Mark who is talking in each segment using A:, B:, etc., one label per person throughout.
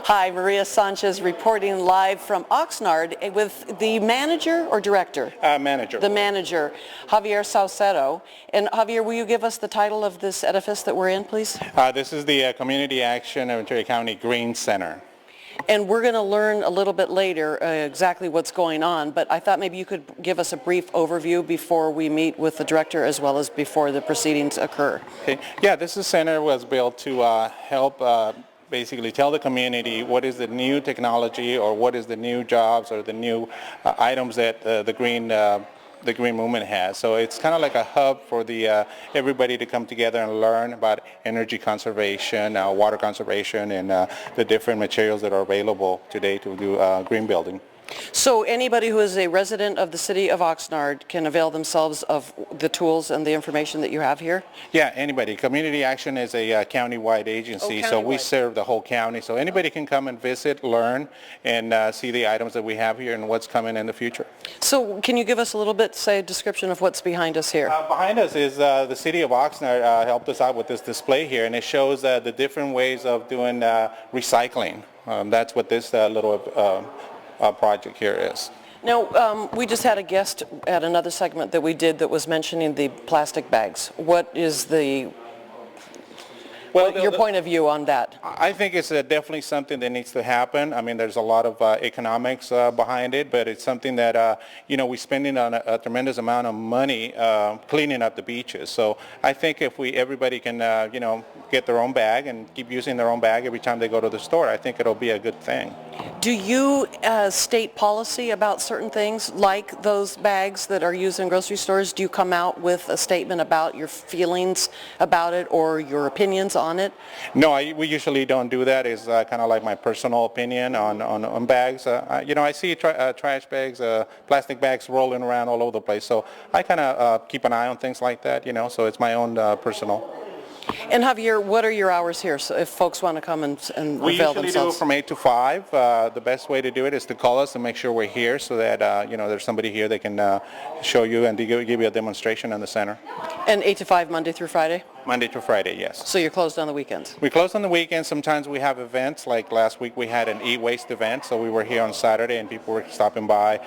A: Hi, Maria Sanchez reporting live from Oxnard with the manager or director?
B: Manager.
A: The manager, Javier Saucedo. And Javier, will you give us the title of this edifice that we're in, please?
B: This is the Community Action Ventura County Green Center.
A: And we're going to learn a little bit later exactly what's going on, but I thought maybe you could give us a brief overview before we meet with the director as well as before the proceedings occur.
B: Okay. Yeah, this center was built to help basically tell the community what is the new technology or what is the new jobs or the new items that the green movement has. So it's kind of like a hub for the everybody to come together and learn about energy conservation, water conservation, and the different materials that are available today to do green building.
A: So anybody who is a resident of the city of Oxnard can avail themselves of the tools and the information that you have here?
B: Yeah, anybody. Community Action is a county-wide agency, so we serve the whole county. So anybody can come and visit, learn, and see the items that we have here and what's coming in the future.
A: So can you give us a little bit, say, a description of what's behind us here?
B: Behind us is the city of Oxnard helped us out with this display here, and it shows the different ways of doing recycling. That's what this little project here is.
A: Now, we just had a guest at another segment that we did that was mentioning the plastic bags. What is your point of view on that?
B: I think it's definitely something that needs to happen. I mean, there's a lot of economics behind it, but it's something that, we're spending on a tremendous amount of money cleaning up the beaches. So I think if everybody can, get their own bag and keep using their own bag every time they go to the store, I think it'll be a good thing.
A: Do you state policy about certain things like those bags that are used in grocery stores? Do you come out with a statement about your feelings about it or your opinions on it?
B: No, we usually don't do that. It's kind of like my personal opinion on bags. I see trash bags, plastic bags rolling around all over the place. So I kind of keep an eye on things like that, so it's my own personal.
A: And Javier, what are your hours here? So if folks want to come and avail themselves?
B: We usually do it from 8 to 5. The best way to do it is to call us and make sure we're here so that, there's somebody here that can show you and give you a demonstration in the center.
A: And 8 to 5, Monday through Friday?
B: Monday through Friday, yes.
A: So you're closed on the weekends?
B: We close on the weekends. Sometimes we have events. Like last week we had an e-waste event, so we were here on Saturday and people were stopping by,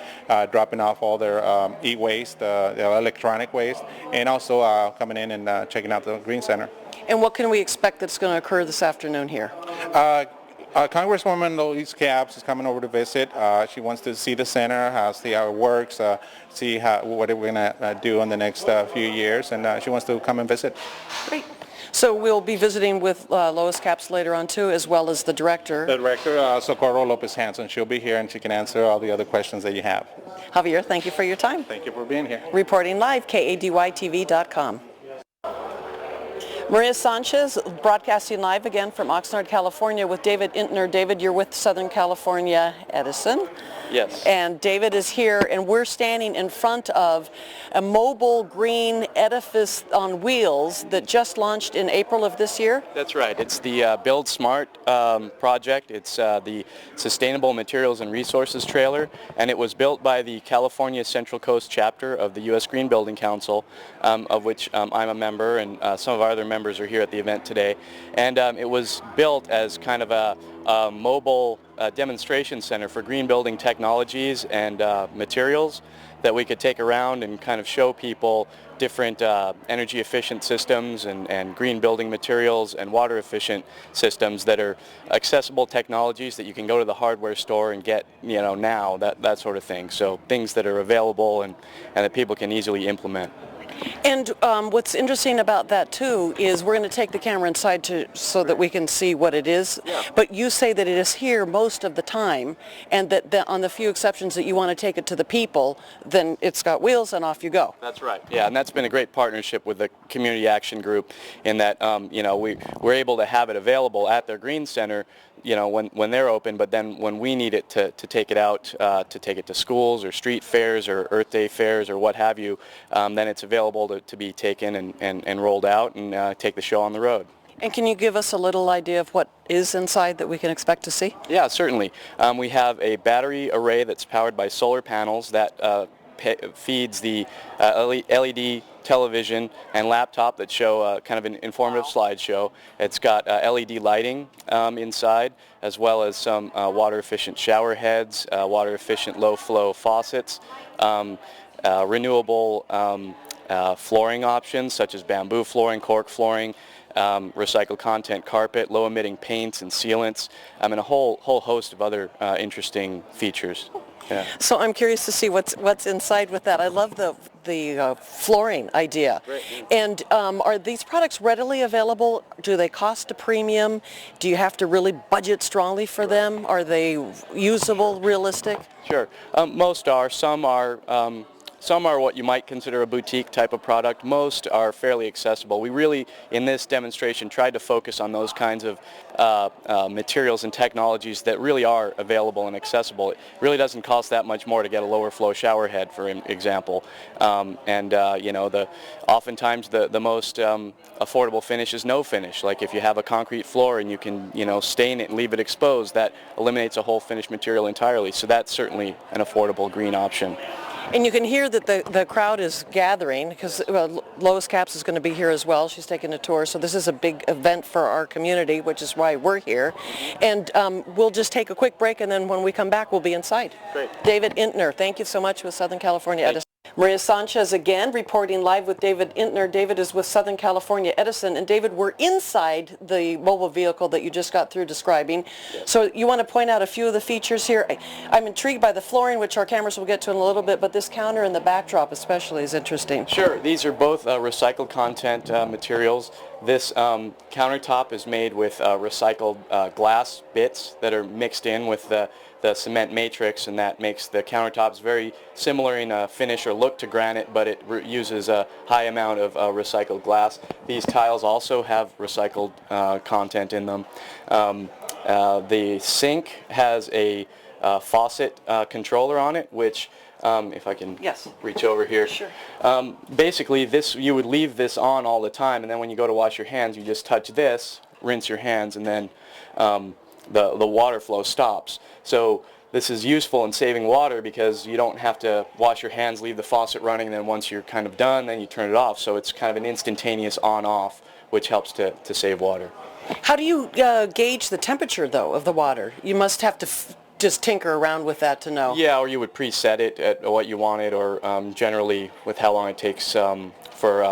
B: dropping off all their e-waste, electronic waste, and also coming in and checking out the Green Center.
A: And what can we expect that's going to occur this afternoon here?
B: Congresswoman Lois Capps is coming over to visit. She wants to see the center, see how it works, see what we're going to do in the next few years, and she wants to come and visit.
A: Great. So we'll be visiting with Lois Capps later on too, as well as the director.
B: The director, Socorro Lopez-Hanson. She'll be here and she can answer all the other questions that you have.
A: Javier, thank you for your time.
B: Thank you for being here.
A: Reporting live, KADYTV.com. Maria Sanchez, broadcasting live again from Oxnard, California with David Intner. David, you're with Southern California Edison.
C: Yes.
A: And David is here, and we're standing in front of a mobile green edifice on wheels that just launched in April of this year.
C: That's right. It's the Build Smart project. It's the Sustainable Materials and Resources trailer, and it was built by the California Central Coast chapter of the U.S. Green Building Council, of which I'm a member, and some of our other members are here at the event today. And it was built as kind of a mobile demonstration center for green building technologies and materials that we could take around and kind of show people different energy efficient systems and green building materials and water efficient systems that are accessible technologies that you can go to the hardware store and get now, that sort of thing. So things that are available and that people can easily implement.
A: And what's interesting about that too is we're going to take the camera inside so that we can see what it is.
C: Yeah.
A: But you say that it is here most of the time, and that on the few exceptions that you want to take it to the people, then it's got wheels and off you go.
C: That's right. Yeah, and that's been a great partnership with the Community Action Group in that we're able to have it available at their Green Center when they're open, but then when we need it to take it out, to take it to schools or street fairs or Earth Day fairs or what have you, then it's available to be taken and rolled out and take the show on the road.
A: And can you give us a little idea of what is inside that we can expect to see?
C: Yeah, certainly. We have a battery array that's powered by solar panels that feeds the LED television and laptop that show kind of an informative slideshow. It's got LED lighting inside, as well as some water-efficient shower heads, water-efficient low-flow faucets, renewable flooring options such as bamboo flooring, cork flooring, recycled content carpet, low-emitting paints and sealants, and a whole host of other interesting features. Yeah.
A: So I'm curious to see what's inside with that. I love the flooring idea.
C: Great.
A: And are these products readily available? Do they cost a premium? Do you have to really budget strongly for them? Are they usable, realistic?
C: Sure. Most are. Some are what you might consider a boutique type of product. Most are fairly accessible. We really, in this demonstration, tried to focus on those kinds of materials and technologies that really are available and accessible. It really doesn't cost that much more to get a lower flow shower head, for example. Oftentimes the most affordable finish is no finish. Like if you have a concrete floor and you can, stain it and leave it exposed, that eliminates a whole finished material entirely. So that's certainly an affordable green option.
A: And you can hear that the crowd is gathering because Lois Capps is going to be here as well. She's taking a tour. So this is a big event for our community, which is why we're here. And we'll just take a quick break, and then when we come back, we'll be inside.
C: Great.
A: David Intner, thank you so much with Southern California Edison. Maria Sanchez again, reporting live with David Intner. David is with Southern California Edison. And David, we're inside the mobile vehicle that you just got through describing.
C: Yes.
A: So you want to point out a few of the features here? I'm intrigued by the flooring, which our cameras will get to in a little bit, but this counter and the backdrop especially is interesting.
C: Sure. These are both recycled content materials. This countertop is made with recycled glass bits that are mixed in with the cement matrix, and that makes the countertops very similar in finish or look to granite, but it uses a high amount of recycled glass. These tiles also have recycled content in them. The sink has a faucet controller on it, which if I can reach over here.
A: Sure.
C: Basically, you would leave this on all the time, and then when you go to wash your hands, you just touch this, rinse your hands, and then the water flow stops. So this is useful in saving water because you don't have to wash your hands, leave the faucet running, and then once you're kind of done, then you turn it off. So it's kind of an instantaneous on-off, which helps to save water.
A: How do you gauge the temperature, though, of the water? You must have to just tinker around with that to know.
C: Yeah, or you would preset it at what you wanted, or generally with how long it takes for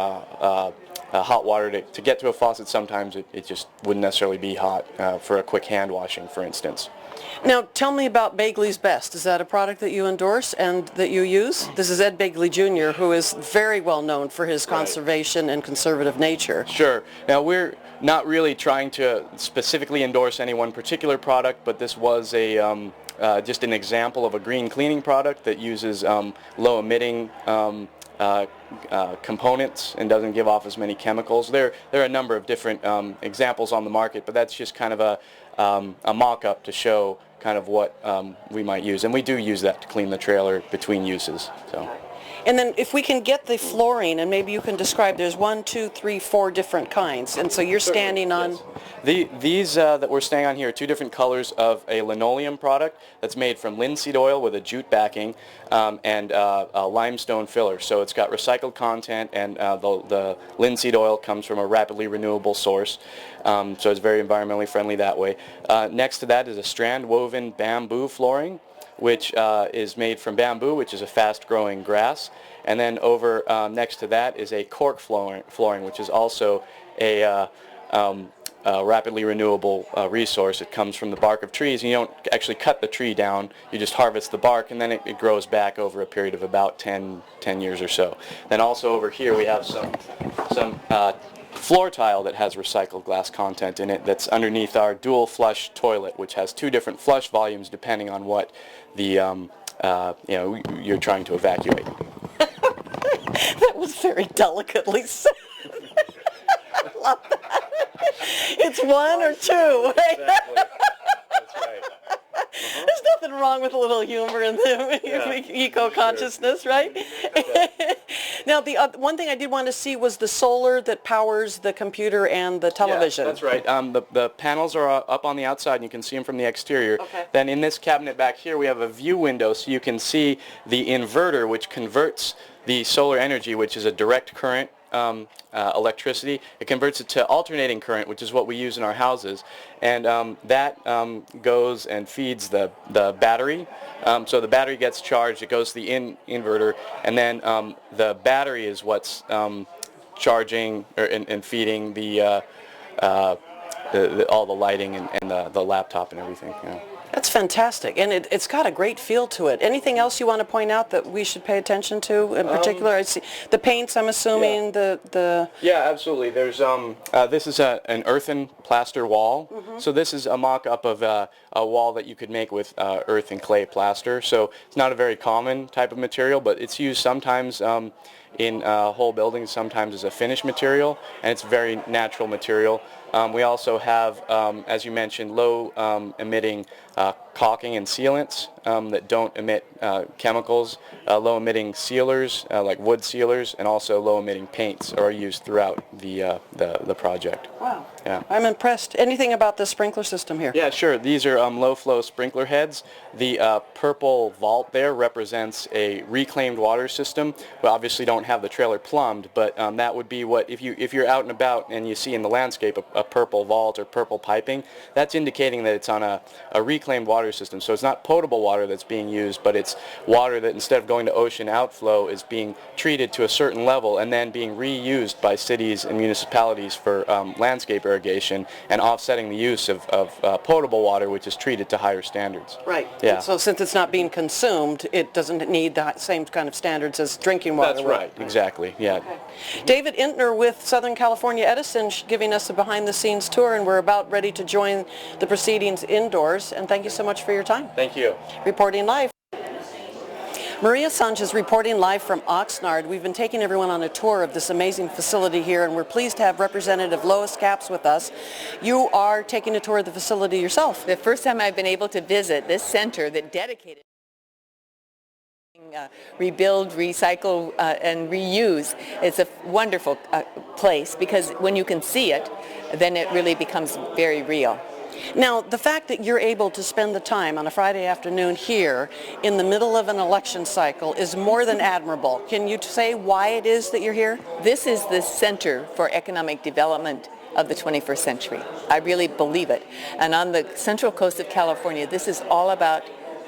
C: hot water to get to a faucet. Sometimes it just wouldn't necessarily be hot for a quick hand washing, for instance.
A: Now, tell me about Bagley's Best. Is that a product that you endorse and that you use? This is Ed Bagley Jr., who is very well known for his conservation and conservative nature.
C: Sure. Now, we're not really trying to specifically endorse any one particular product, but this was just an example of a green cleaning product that uses low-emitting components and doesn't give off as many chemicals. There are a number of different examples on the market, but that's just kind of a mock-up to show kind of what we might use. And we do use that to clean the trailer between uses. So.
A: And then if we can get the flooring, and maybe you can describe, there's 1, 2, 3, 4 different kinds. And so you're standing on...
C: Yes. These that we're standing on here are two different colors of a linoleum product that's made from linseed oil with a jute backing and a limestone filler. So it's got recycled content, and the linseed oil comes from a rapidly renewable source. So it's very environmentally friendly that way. Next to that is a strand woven bamboo flooring, which is made from bamboo, which is a fast-growing grass. And then over next to that is a cork flooring, which is also a rapidly renewable resource. It comes from the bark of trees, and you don't actually cut the tree down. You just harvest the bark, and then it grows back over a period of about 10 years or so. Then also over here we have some floor tile that has recycled glass content in it that's underneath our dual flush toilet, which has 2 different flush volumes depending on what the you're trying to evacuate.
A: That was very delicately said. I love that. It's 1 or 2, right?
C: Exactly. That's right.
A: There's nothing wrong with a little humor in the eco-consciousness, right? Now, the one thing I did want to see was the solar that powers the computer and the television.
C: Yes, that's right. The panels are up on the outside, and you can see them from the exterior.
A: Okay.
C: Then in this cabinet back here, we have a view window, so you can see the inverter, which converts the solar energy, which is a direct current electricity. It converts it to alternating current, which is what we use in our houses, and that goes and feeds the battery. So the battery gets charged, it goes to the inverter, and then the battery is what's charging and feeding all the lighting and the laptop and everything. Yeah.
A: That's fantastic, and it's got a great feel to it. Anything else you want to point out that we should pay attention to in particular? I see the paints, I'm assuming, the...
C: Yeah, absolutely. There's this is an earthen plaster wall. Mm-hmm. So this is a mock-up of a wall that you could make with earth and clay plaster. So it's not a very common type of material, but it's used sometimes in whole buildings, sometimes as a finished material, and it's a very natural material. We also have, as you mentioned, low emitting caulking and sealants that don't emit chemicals, low emitting sealers like wood sealers, and also low emitting paints are used throughout the project.
A: Wow.
C: Yeah.
A: I'm impressed. Anything about the sprinkler system here?
C: Yeah, sure. These are low flow sprinkler heads. The purple vault there represents a reclaimed water system. We obviously don't have the trailer plumbed, but that would be what, if you're out and about and you see in the landscape a purple vault or purple piping, that's indicating that it's on a reclaimed water system. So it's not potable water that's being used, but it's water that instead of going to ocean outflow is being treated to a certain level and then being reused by cities and municipalities for landscape irrigation and offsetting the use of potable water, which is treated to higher standards.
A: Right.
C: Yeah.
A: So since it's not being consumed, it doesn't need the same kind of standards as drinking water.
C: That's right. Exactly. Yeah.
A: Okay. David Intner with Southern California Edison giving us a behind-the-scenes tour, and we're about ready to join the proceedings indoors. And thank you so much for your time.
C: Thank you.
A: Reporting live. Maria Sanchez reporting live from Oxnard. We've been taking everyone on a tour of this amazing facility here, and we're pleased to have Representative Lois Capps with us. You are taking a tour of the facility yourself.
D: The first time I've been able to visit this center that dedicated rebuild, recycle, and reuse. It's a wonderful place because when you can see it, then it really becomes very real.
A: Now, the fact that you're able to spend the time on a Friday afternoon here in the middle of an election cycle is more than admirable. Can you say why it is that you're here?
D: This is the center for economic development of the 21st century. I really believe it. And on the central coast of California, this is all about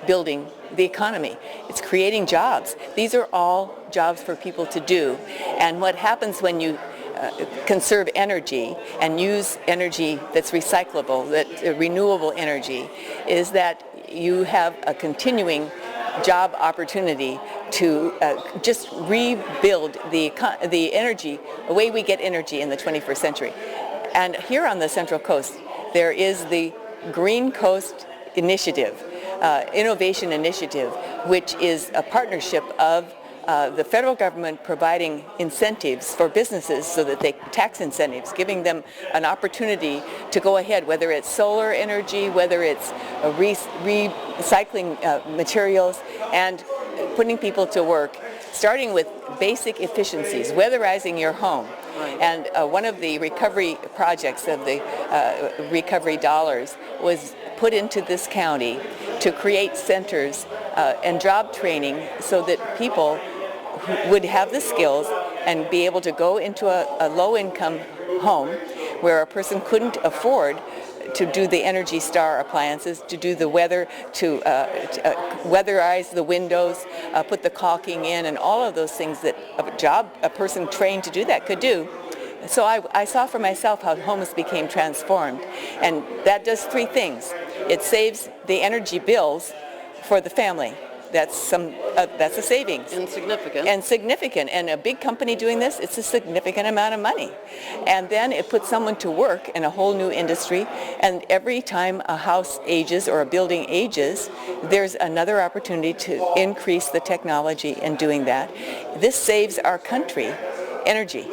D: building the economy. It's creating jobs. These are all jobs for people to do. And what happens when you conserve energy and use energy that's recyclable, that renewable energy, is that you have a continuing job opportunity to just rebuild the energy, the way we get energy in the 21st century. And here on the Central Coast, there is the Green Coast Initiative, Innovation Initiative, which is a partnership of the federal government providing incentives for businesses, so that tax incentives, giving them an opportunity to go ahead, whether it's solar energy, whether it's recycling materials, and putting people to work, starting with basic efficiencies, weatherizing your home. And one of the recovery projects of the recovery dollars was put into this county to create centers and job training so that people would have the skills and be able to go into a low-income home where a person couldn't afford to do the Energy Star appliances, to do the weather, to weatherize the windows, put the caulking in, and all of those things that a person trained to do that could do. So I saw for myself how homes became transformed. And that does three things. It saves the energy bills for the family. That's a savings.
A: Insignificant.
D: And significant. And a big company doing this, it's a significant amount of money. And then it puts someone to work in a whole new industry. And every time a house ages or a building ages, there's another opportunity to increase the technology in doing that. This saves our country energy.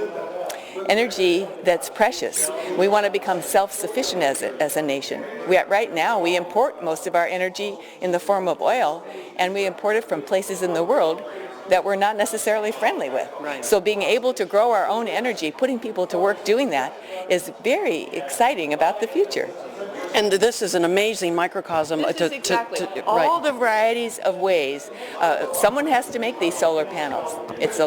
D: Energy that's precious. We want to become self-sufficient as a nation. Right now, we import most of our energy in the form of oil, and we import it from places in the world that we're not necessarily friendly with.
A: Right.
D: So being able to grow our own energy, putting people to work doing that, is very exciting about the future.
A: And this is an amazing microcosm.
D: This is exactly all
A: right.
D: the varieties of ways. Someone has to make these solar panels. It's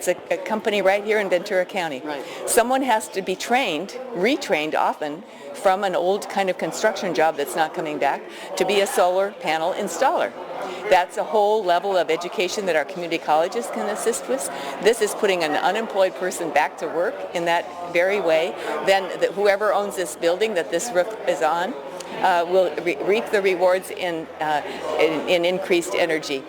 D: a company right here in Ventura County.
A: Right.
D: Someone has to be trained, retrained often, from an old kind of construction job that's not coming back to be a solar panel installer. That's a whole level of education that our community colleges can assist with. This is putting an unemployed person back to work in that very way. Then whoever owns this building that this roof is on will reap the rewards in increased energy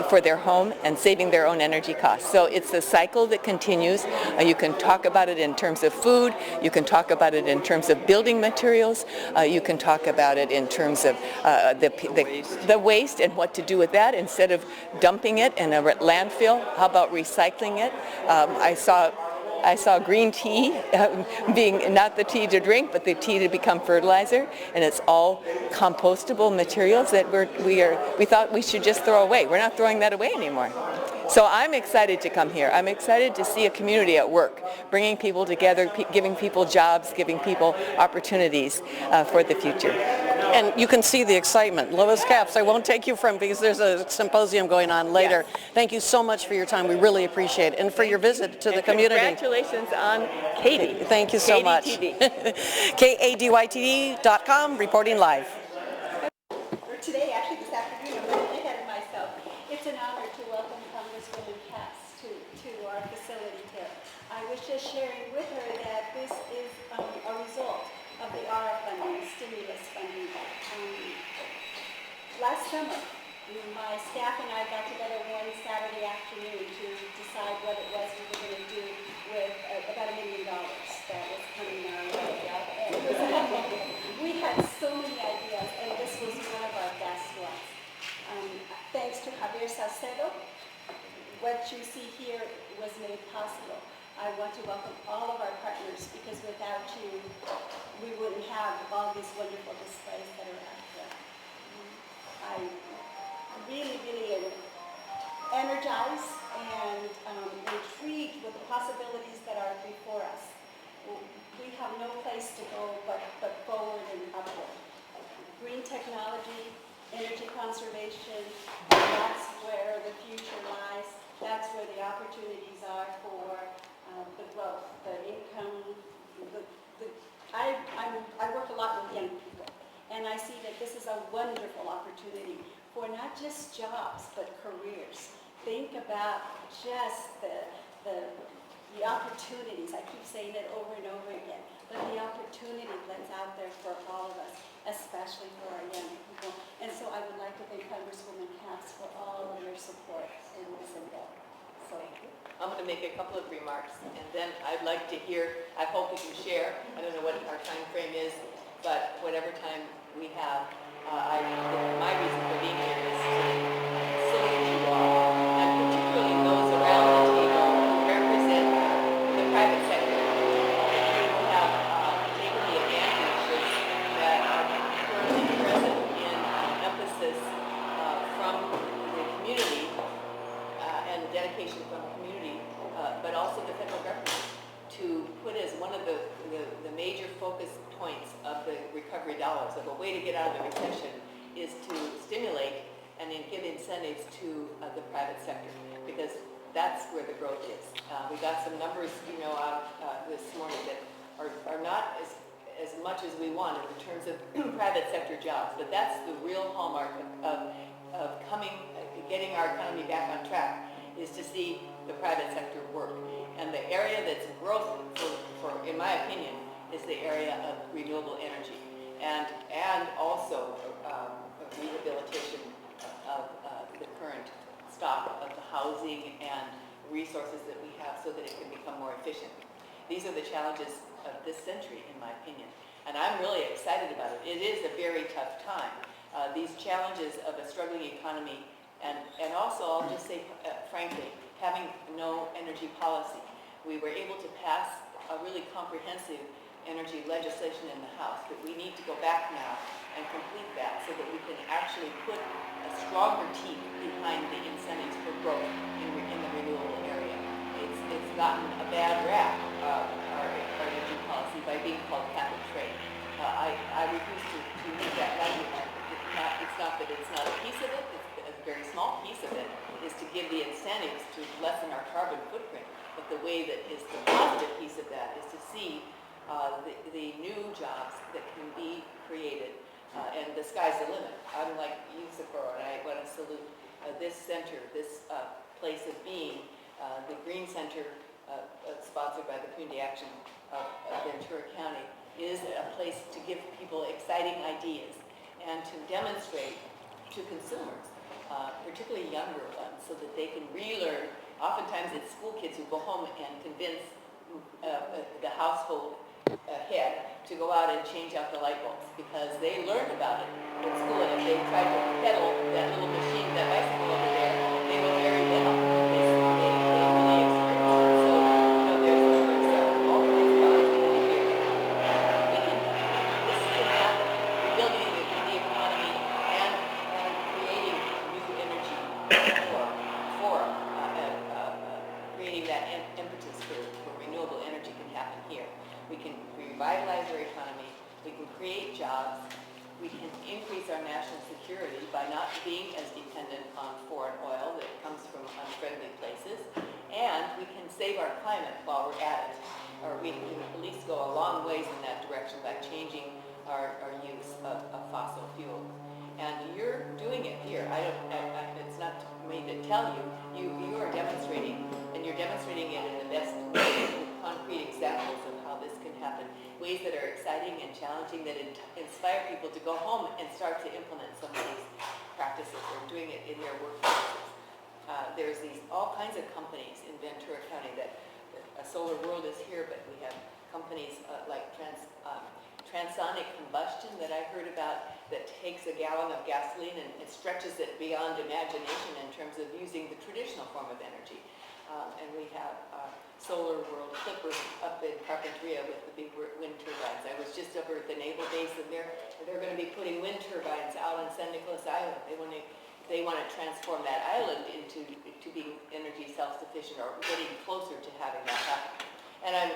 D: for their home and saving their own energy costs. So it's a cycle that continues. You can talk about it in terms of food. You can talk about it in terms of building materials. You can talk about it in terms of the waste and what to do with that instead of dumping it in a landfill. How about recycling it? I saw green tea being not the tea to drink, but the tea to become fertilizer, and it's all compostable materials that we thought we should just throw away. We're not throwing that away anymore. So I'm excited to come here. I'm excited to see a community at work, bringing people together, giving people jobs, giving people opportunities for the future.
A: And you can see the excitement. Lois Capps, I won't take you from because there's a symposium going on later.
D: Yes.
A: Thank you so much for your time. We really appreciate it. And for your visit to the community.
D: Congratulations on Katie.
A: Thank you so much. KADYTV.com, reporting live.
E: Today, actually this afternoon, I'm running ahead of myself. It's an honor to welcome Congresswoman Capps to our facility here. I was just sharing with her that this is a result of the ARA funding, stimulus funding. Last summer, my staff and I got together one Saturday afternoon to decide what it was we were going to do with about $1 million that was coming our way. And we had so many ideas, and this was one of our best ones. Thanks to Javier Salcedo, what you see here was made possible. I want to welcome all of our partners because without you, we wouldn't have all these wonderful displays that are out there. I really, really am energized and intrigued with the possibilities that are before us. We have no place to go but forward and upward. Green technology, energy conservation, that's where the future lies. That's where the opportunities are for the growth, the income. I work a lot with young people, and I see that this is a wonderful opportunity for not just jobs, but careers. Think about just the opportunities. I keep saying it over and over again, but the opportunity that's out there for all of us, especially for our young people. And so I would like to thank Congresswoman Capps for all of your support in this endeavor. So
D: I'm going to make a couple of remarks, and then I'd like to hear, I hope we can share, I don't know what our time frame is, but whatever time we have, my reason for being here is to salute you all, and particularly those around the table who represent the private sector, who have taken the advantages that are currently present in emphasis from the community and dedication from the community, but also the federal government, to put as one of the major focus points of the recovery dollars, of a way to get out of the recession, is to stimulate and then give incentives to the private sector, because that's where the growth is. We got some numbers, out this morning that are not as much as we want in terms of private sector jobs, but that's the real hallmark of getting our economy back on track, is to see the private sector work. And the area that's growth for in my opinion, is the area of renewable energy, and also rehabilitation of the current stock of the housing and resources that we have so that it can become more efficient. These are the challenges of this century, in my opinion, and I'm really excited about it. It is a very tough time. These challenges of a struggling economy, and also, I'll just say frankly, having no energy policy. We were able to pass a really comprehensive energy legislation in the House, but we need to go back now and complete that so that we can actually put a strong stronger teeth behind the incentives for growth in the renewable area. It's gotten a bad rap, our energy policy, by being called cap and trade. I refuse to use that language. It's not that it's not a piece of it, it's a very small piece of it, is to give the incentives to lessen our carbon footprint. But the way that is the positive piece of that is to see the new jobs that can be created, and the sky's the limit. I'm like you, Socorro, and I want to salute this center, this place of being, the Green Center, sponsored by the Community Action of Ventura County, is a place to give people exciting ideas and to demonstrate to consumers, particularly younger ones, so that they can relearn. Oftentimes it's school kids who go home and convince the household head to go out and change out the light bulbs because they learned about it in school, and if they tried to pedal that little machine, that bicycle over there, they will very well. They really experience it. So, there's all kinds of opportunity here. This can happen. Building the economy and creating new energy creating that impetus for renewable energy can happen here. We can revitalize our economy, we can create jobs, we can increase our national security by not being as dependent on foreign oil that comes from unfriendly places, and we can save our climate while we're at it. Or we can at least go a long ways in that direction by changing our use of fossil fuels. And you're doing it here. It's not me to tell you. You are demonstrating, and you're demonstrating it in the best concrete examples of how this can happen. Ways that are exciting and challenging, that inspire people to go home and start to implement some of these practices or doing it in their workplaces. There's all kinds of companies in Ventura County that Solar World is here, but we have companies like transonic combustion that I heard about that takes a gallon of gasoline and it stretches it beyond imagination in terms of using the traditional form of energy. And we have Solar World Clippers up in Carpinteria with the big wind turbines. I was just over at the naval base, and they're going to be putting wind turbines out on San Nicolas Island. They want to transform that island into being energy self-sufficient, or getting closer to having that happen. And I'm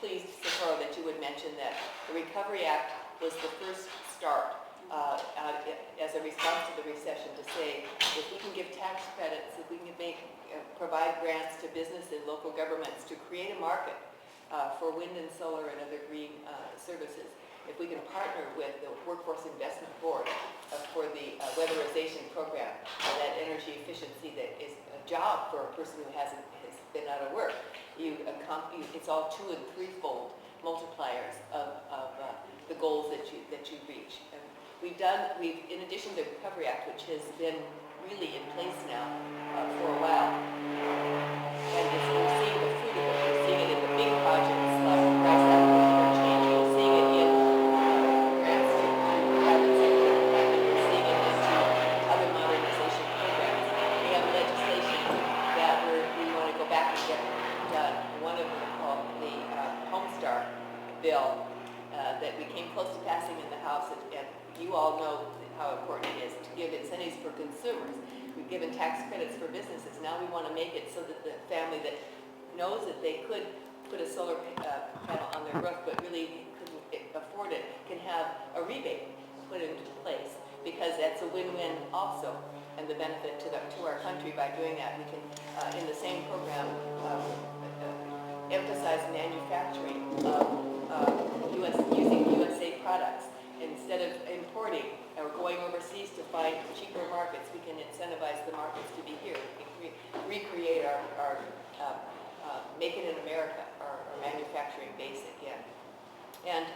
D: pleased, Socorro, that you would mention that the Recovery Act was the first start as a response to the recession to say, if we can give tax credits, if we can provide grants to business and local governments to create a market for wind and solar and other green services, if we can partner with the Workforce Investment Board for the weatherization program, that energy efficiency that is a job for a person who has been out of work, it's all 2- and 3-fold multipliers of the goals that you reach. And we've in addition to the Recovery Act, which has been really in place now for a while, and we're seeing the fruit of it. We're seeing it in the big projects like the price allocation change. We're seeing it in grants to private sector, and we're seeing it in other modernization programs. We have legislation that we want to go back and get done. One of them called the Homestar bill that we came close to passing in the House, and you all know how important it is to give incentives for consumers. We've given tax credits for businesses. Now we want to make it so that the family that knows that they could put a solar panel on their roof but really couldn't afford it can have a rebate put into place, because that's a win-win also, and the benefit to our country by doing that. We can, in the same program, emphasize manufacturing using USA products. Instead of importing or going overseas to find cheaper markets, we can incentivize the markets to be here. We can recreate our Make It in America, our manufacturing base again. And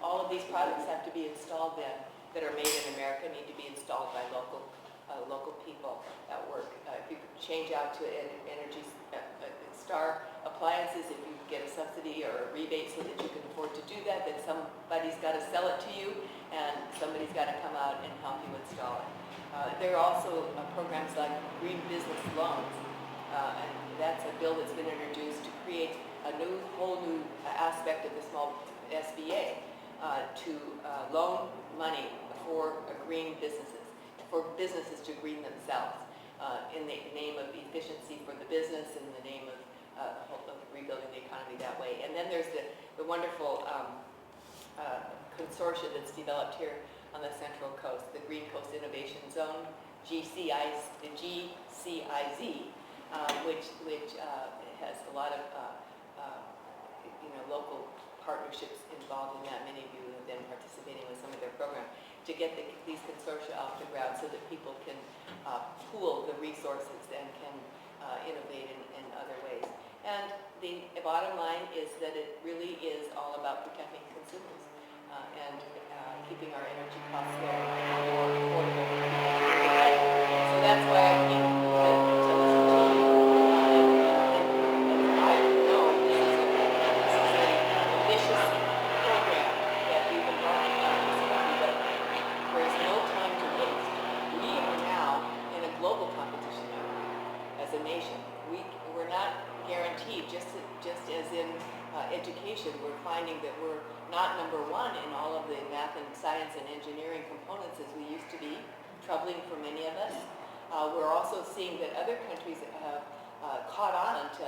D: all of these products have to be installed then, that are made in America, need to be installed by local people at work. If you change out to Energy Star appliances, if you get a subsidy or a rebate so that you can afford to do that, then somebody's got to sell it to you, and somebody's got to come out and help you install it. There are also programs like green business loans, and that's a bill that's been introduced to create a whole new aspect of the small SBA to loan money for green businesses, for businesses to green themselves. the name of efficiency for the business and in the name of rebuilding the economy that way. And then there's the wonderful consortia that's developed here on the Central Coast, the Green Coast Innovation Zone, GCIZ, which has a lot of local partnerships involved in that. Many of you have been participating with some of their programs to get these consortia off the ground so that people can pool the resources and can innovate in other ways. And the bottom line is that it really is all about protecting consumers and keeping our energy costs low and more affordable. So that's why I came to listen to you. And I know this is a ambitious program that we've been working on in this country, but there's no time to waste. We are now in a global competition as a nation. We're not guaranteed, just as in education, we're finding that we're not number one in all of the math and science and engineering components as we used to be, troubling for many of us. We're also seeing that other countries have caught on to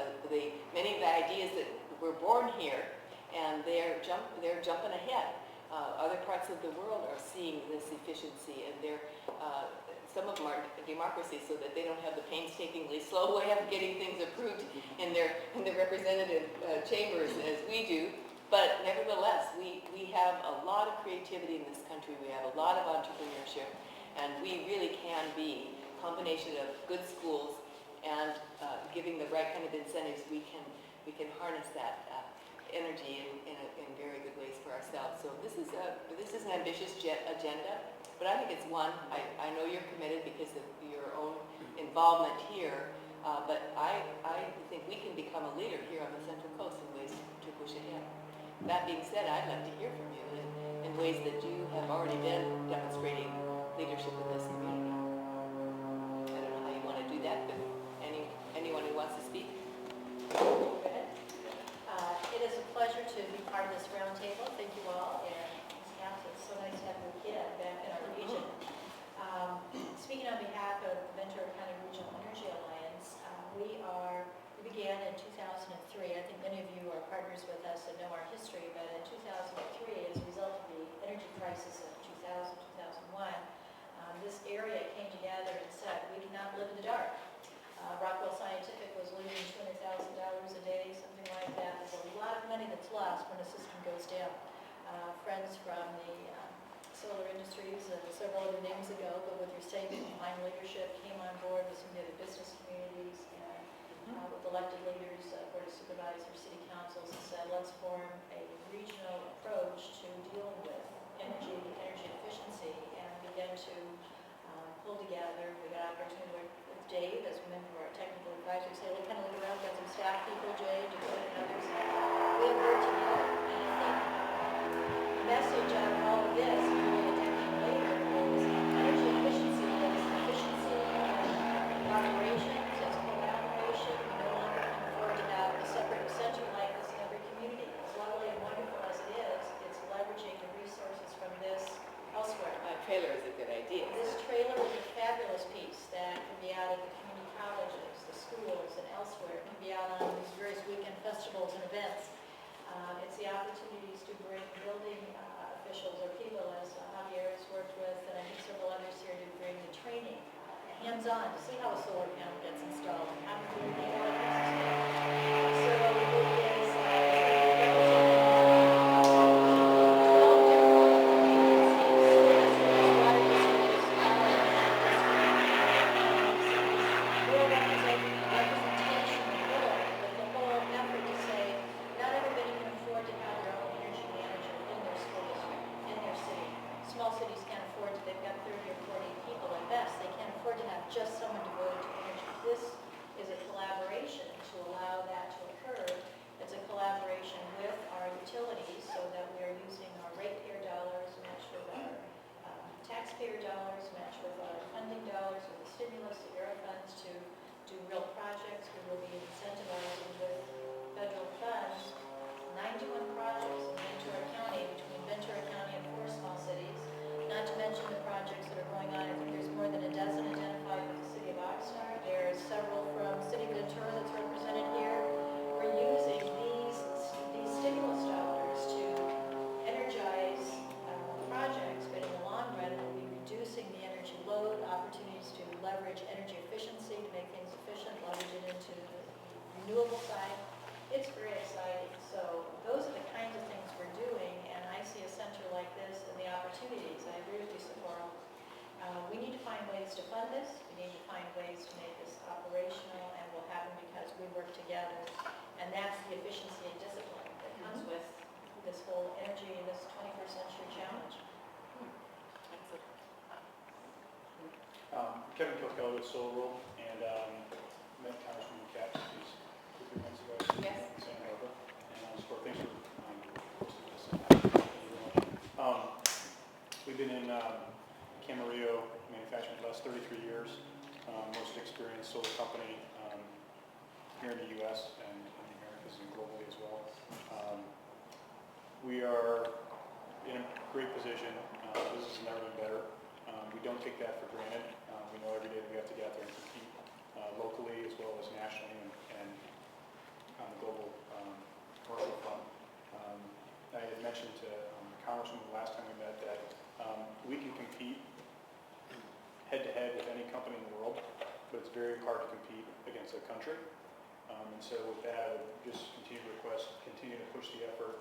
D: many of the ideas that were born here, and they're jumping ahead. Other parts of the world are seeing this efficiency, and some of them are democracies, so that they don't have the painstakingly slow way of getting things approved in their representative chambers as we do. But nevertheless, we have a lot of creativity in this country. We have a lot of entrepreneurship, and we really can be a combination of good schools and giving the right kind of incentives. We can harness that energy in very good ways for ourselves. So this is an ambitious agenda, but I think it's one. I know you're committed because of your own involvement here, but I think we can become a leader here on the Central Coast in ways to push ahead. That being said, I'd like to hear from you in ways that you have already been demonstrating leadership in this community. I don't know how you want to do that, but anyone who wants to speak?
F: Go ahead. It is a pleasure to be part of this roundtable. Thank you all. And Ms. Capps, it's so nice to have you again back in our region. Speaking on behalf of the Ventura County Regional Energy Alliance, we began in 2003. I think many of you are partners with us and know our history, but in 2003, as a result of the energy crisis of 2000, 2001, this area came together and said, we cannot live in the dark. Rockwell Scientific was losing $200,000 a day, something like that. There's a lot of money that's lost when a system goes down. Friends from the solar industries, several other names ago, but with your safe and fine leadership, came on board with some of the other business communities and with elected leaders, Board of Supervisors, city councils, and said, let's form a regional approach to dealing with energy efficiency, and begin to pull together. We got an opportunity to work with Dave as a member of our technical advisory. Say, look around, got some staff people, Jay, Dakota, and others. We have worked together, and I think the message out of all of this, nearly a decade later, is energy efficiency as efficiency and operations, as collaboration. We no longer can afford to have a separate center like this in every community. As lovely and wonderful as it is, it's leveraging the resources from this elsewhere.
D: Trailer is a good idea.
F: This trailer is a fabulous piece that can be out at the community colleges, the schools, and elsewhere. It can be out on these various weekend festivals and events. It's the opportunities to bring building officials or people, as Javier has worked with, and I think several others here, to bring the training hands-on to see how a solar panel gets installed and how to do the electricity. So it is just someone devoted to energy. This is a collaboration to allow that to occur. It's a collaboration with our utilities so that we are using our ratepayer dollars matched with our taxpayer dollars, matched with our funding dollars, with the stimulus, the ERA funds to do real projects. We will be incentivizing with federal funds 91 projects in Ventura County, between Ventura County and 4 small cities, not to mention the projects that are going on. I think there's more than a dozen identified with the city of Oxnard. There's to fund this, we need to find ways to make this operational, and will happen because we work together. And that's the efficiency and discipline that comes with this whole energy and this 21st century challenge.
G: Kevin Kilkelly with Solar World, and met Congresswoman Capps 2-3 months ago.
F: Yes.
G: In Santa Barbara, and thanks for hosting this. We've been in Camarillo manufacturing for the last 33 years, most experienced solar company here in the U.S. and in the Americas and globally as well. We are in a great position. Business has never been better. We don't take that for granted. We know every day that we have to get out there and compete locally as well as nationally and on the global commercial front. I had mentioned to Congresswoman last time we met that we can compete head-to-head with any company in the world, but it's very hard to compete against a country. And so with that, I would just continue to push the effort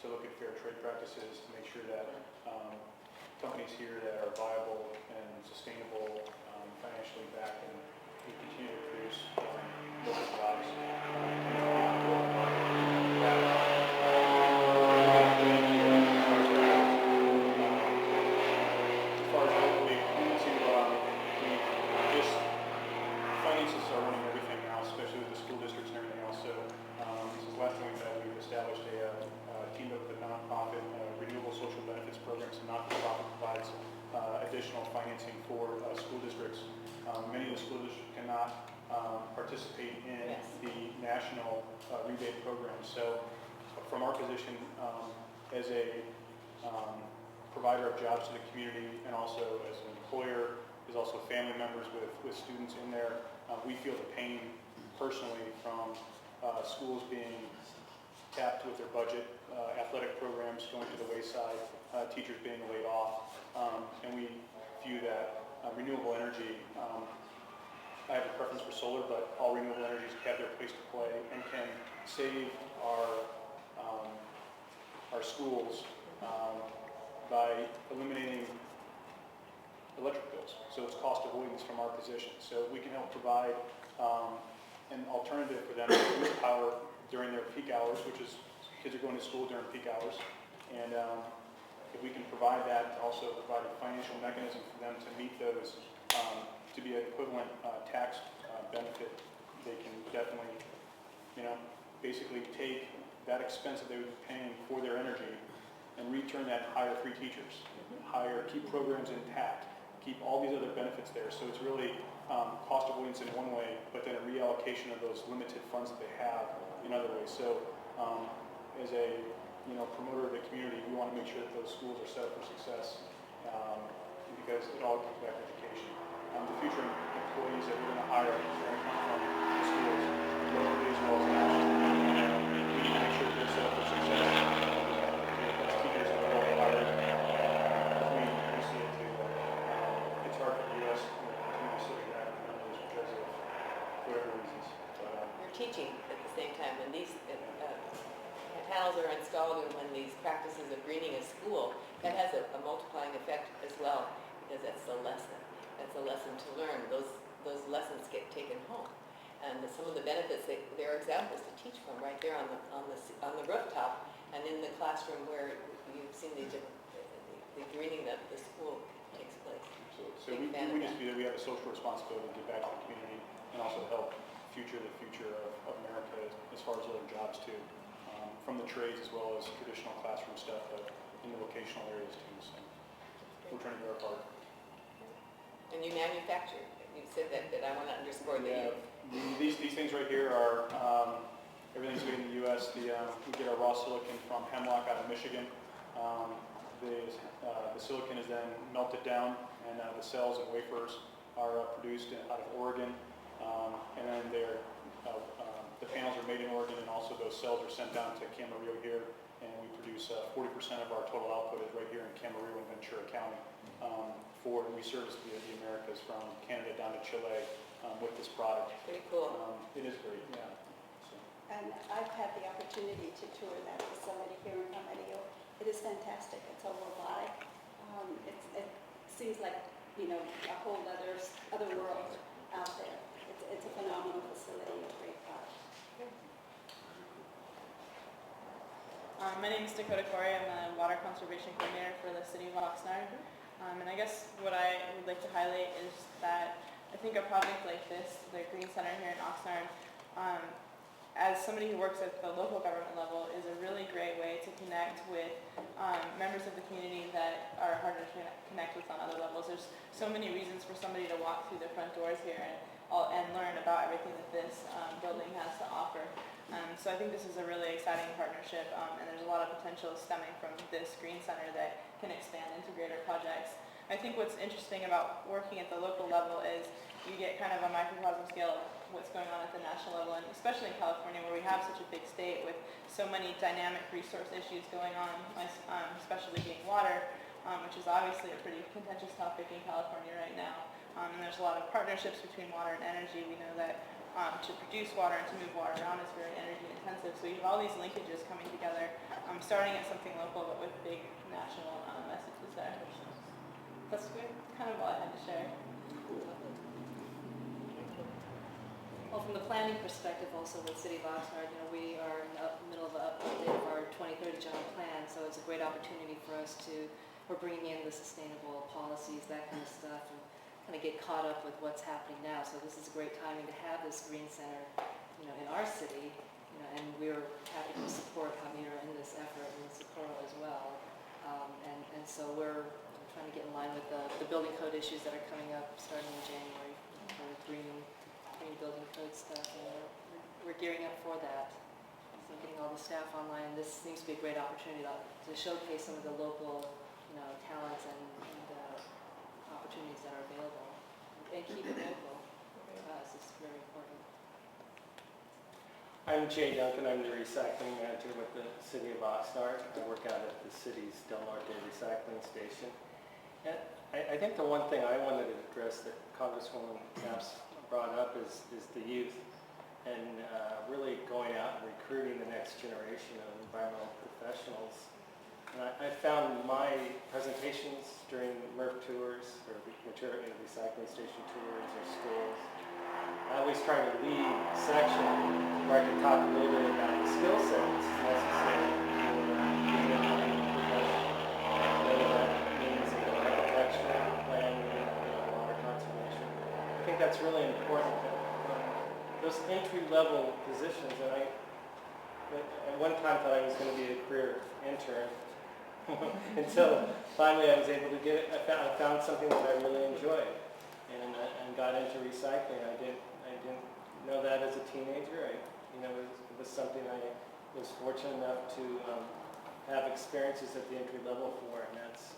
G: to look at fair trade practices, to make sure that companies here that are viable and sustainable, financially backed, and we continue to produce local jobs. As far as locally, finances are running everything now, especially with the school districts and everything else. So since last time we met, we've established teamed up with a nonprofit renewable social benefits program. So nonprofit provides additional financing for school districts. Many of the school districts cannot participate in the national rebate program. So from our position as a provider of jobs to the community, and also as an employer, is also family members with students in there, we feel the pain personally from schools being tapped with their budget, athletic programs going to the wayside, teachers being laid off, and we view that renewable energy, I have a preference for solar, but all renewable energies have their place to play and can save our schools by eliminating electric bills. So it's cost avoidance from our position. So we can help provide an alternative for them to use power during their peak hours, which is kids are going to school during peak hours. And if we can provide that, also provide a financial mechanism for them to meet those, to be an equivalent tax benefit, they can definitely, basically take that expense that they would be paying for their energy and return that and hire free teachers, keep programs intact, keep all these other benefits there. So it's really cost avoidance in one way, but then a reallocation of those limited funds that they have in other ways. So as a promoter of the community, we want to make sure that those schools are set up for success because it all comes back to education. The future employees that we're going to hire are going to come from the schools, locally as well as nationally. We need to make sure that they're set up for success. As teachers that we're going to hire, we see it too. It's hard for the U.S. to continue sitting back in numbers because of whatever reasons.
D: You're teaching at the same time, when these panels are installed and when these practices of greening a school, that has a multiplying effect as well, because that's a lesson. That's a lesson to learn. Those lessons get taken home, and some of the benefits, there are examples to teach from right there on the rooftop and in the classroom where you've seen the greening that the school takes place.
G: So we just feel that we have a social responsibility to give back to the community and also help the future of America as far as other jobs too, from the trades as well as traditional classroom stuff, but in the vocational areas too. So we're trying to do our part.
D: And you manufacture. You said that I want to underscore that.
G: These things right here are everything's made in the U.S. We get our raw silicon from Hemlock out of Michigan. The silicon is then melted down, and the cells and wafers are produced out of Oregon, and then the panels are made in Oregon, and also those cells are sent down to Camarillo here, and we produce 40% of our total output is right here in Camarillo and Ventura County. We service the Americas from Canada down to Chile with this product.
D: Pretty cool.
G: It is great, yeah. So.
E: And I've had the opportunity to tour that facility here in Camarillo. It is fantastic. It's all robotic. It seems like you know, a whole other world out there. It's a phenomenal facility, a great park.
H: My name is Dakota Corey. I'm the Water Conservation Coordinator for the City of Oxnard. And I guess what I would like to highlight is that I think a project like this, the Green Center here in Oxnard, as somebody who works at the local government level, is a really great way to connect with members of the community that are harder to connect with on other levels. There's so many reasons for somebody to walk through the front doors here and learn about everything that this building has to offer. So I think this is a really exciting partnership, and there's a lot of potential stemming from this Green Center that can expand into greater projects. I think what's interesting about working at the local level is you get kind of a microcosm scale of what's going on at the national level, and especially in California where we have such a big state with so many dynamic resource issues going on, especially being water, which is obviously a pretty contentious topic in California right now. And there's a lot of partnerships between water and energy. We know that to produce water and to move water around is very energy intensive. So you have all these linkages coming together, starting at something local but with big national messages there. That's kind of all I had to share.
I: Well, from the planning perspective also with City of Oxnard, you know, we are in the middle of an update of our 2030 general plan, so it's a great opportunity for us we're bringing in the sustainable policies, that kind of stuff, and kind of get caught up with what's happening now. So this is a great timing to have this Green Center, you know, in our city, you know, and we're happy to support Javier in this effort and Socorro as well. And so we're trying to get in line with the building code issues that are coming up starting in January for green building code stuff, and we're gearing up for that. So getting all the staff online, this seems to be a great opportunity to showcase some of the local, you know, talents and opportunities that are available, and keep it local. For us, it's very important.
J: I'm Jay Duncan. I'm the recycling manager with the City of Oxnard. I work out at the city's Del Norte recycling station. And I think the one thing I wanted to address that Congresswoman Capps brought up is the youth, and really going out and recruiting the next generation of environmental professionals. And I found my presentations during MRF tours or material recycling station tours or schools, I always try to lead a section where I can talk a little bit about the skill sets necessary for being an environmental professional, whether that means architecture, planning, water conservation. I think that's really important. Those entry-level positions, and I at one time thought I was going to be a career intern until finally I was able to get it. I found something that I really enjoyed, and got into recycling. I didn't know that as a teenager. It was something I was fortunate enough to have experiences at the entry level for, and that's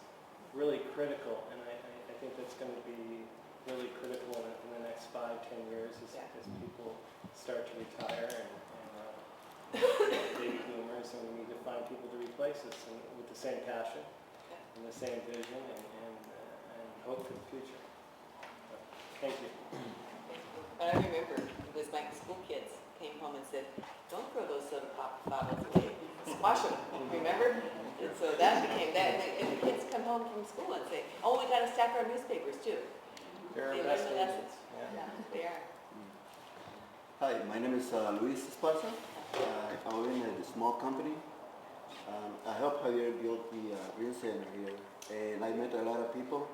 J: really critical. And I think that's going to be really critical in the next 5-10 years as people start to retire and baby boomers, and we need to find people to replace us and with the same passion and the same vision and hope for the future. Thank you.
D: But I remember it was my school kids came home and said, "Don't throw those soda pop bottles away. Squash them." Remember? And so that became that. And the kids come home from school and say, "Oh, we got to stack our newspapers too."
J: They're
D: They
J: our
D: learn
J: best
D: the lessons.
J: agents. Yeah.
D: Yeah, they are.
K: Hi, my name is Luis Esparza. I own a small company. I helped Javier build the Green Center here, and I met a lot of people.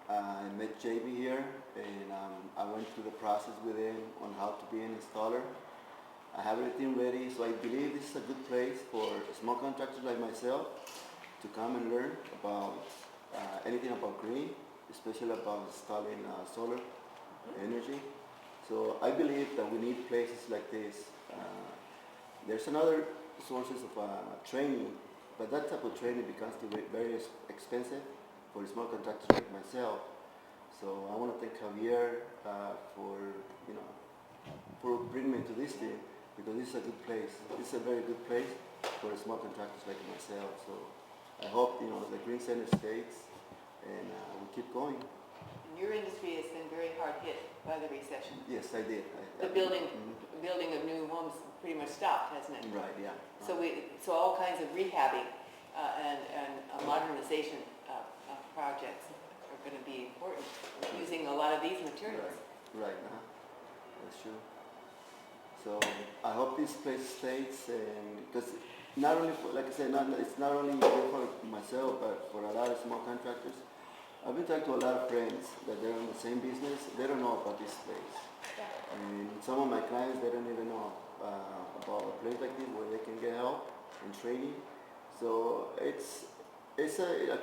K: I met JB here, and I went through the process with him on how to be an installer. I have everything ready, so I believe this is a good place for small contractors like myself to come and learn about anything about green, especially about installing solar energy. So I believe that we need places like this. There's another sources of training, but that type of training becomes very expensive for small contractors like myself. So I want to thank Javier for bringing me to this thing, because this is a good place. This is a very good place for small contractors like myself. So I hope the Green Center stays, and we keep going.
D: Your industry has been very hard hit by the recession.
K: Yes, I did.
D: The building of new homes pretty much stopped, hasn't it?
K: Right, yeah.
D: So all kinds of rehabbing and modernization projects are going to be important, using a lot of these materials.
K: Right, that's true. So I hope this place stays, and because not only, like I said, it's not only good for myself, but for a lot of small contractors. I've been talking to a lot of friends that they're in the same business. They don't know about this place. And some of my clients, they don't even know about a place like this where they can get help and training. So it's like I